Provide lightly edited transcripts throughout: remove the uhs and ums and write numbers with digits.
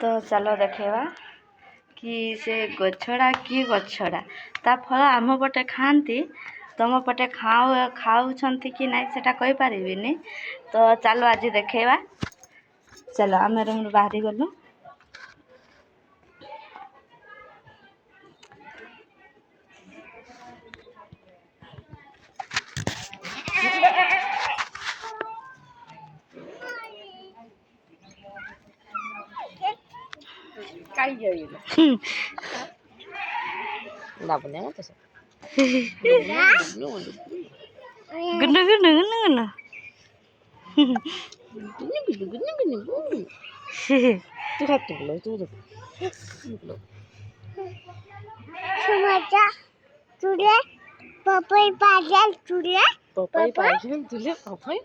तो चलो देखा कि से गछड़ा कि गछड़ा ता फल आम पटे खाती तुम पटे खाऊँच कि ना से कही पारिनी। तो चलो आज देखा चलो आम रूम बाहरी गलु। लाभने मत गुन्नु गुन्नु गुन्नु गुन्नु तू हाथ बोलो तू समाचा तुले पपई पाजल तुले पपई पाजल तुले पपई।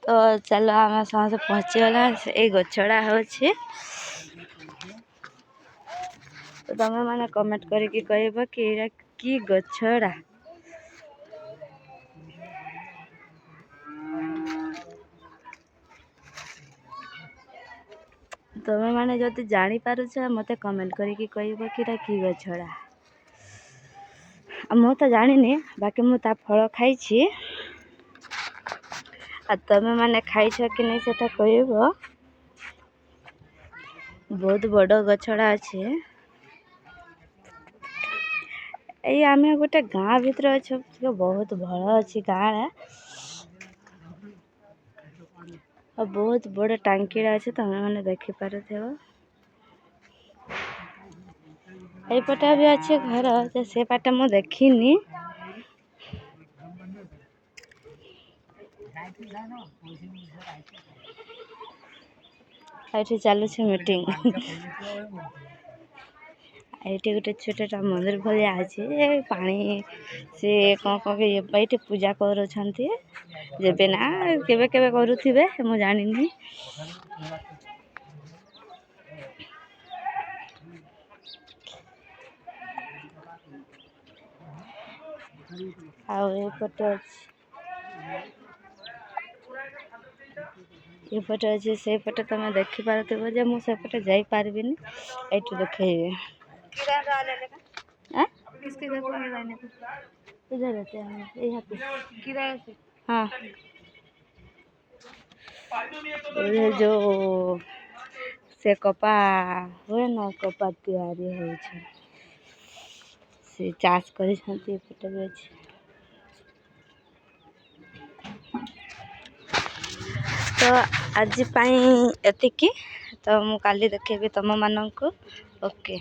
तो चलो आम समस्त पहुँचीगला ये गछड़ा हूँ। तो तुम मैंने कमेंट करके कह कि गछड़ा तुम मैंने जदि जापारुछ मत कमेंट करके कह कि गछड़ा मु तो जानी बाकी मुझे फल खाई तुम मैंने खाइछ कि नहीं से कह। बहुत बड़ गछड़ा अच्छे ये आम गोटे गाँ भीतर अच्छे बहुत भल अच्छी गाँ और बहुत बड़ टांकी अच्छे तुम मैंने देखिपार पटे भी अच्छे घर से पटे मु देखनी। ये चलुच मीटिंग ये गोटे छोटा मंदिर भाया अच्छे पानी से कौन कौन ये पूजा कर जेबे ना केबे केबे करुथिबे मु जानिनी। ये पटे अच्छे से पटे तुम देखिपार जे मुझे जाई पारबिनी ये देखेबे इधर रहते हैं यहाँ पे। हाँ ये जो से कपा हुए ना कपा तैयारी हो से चाष कर पटे भी अच्छे। तो आज एतिकी तो मु काली देखेबी तुम मानक ओके।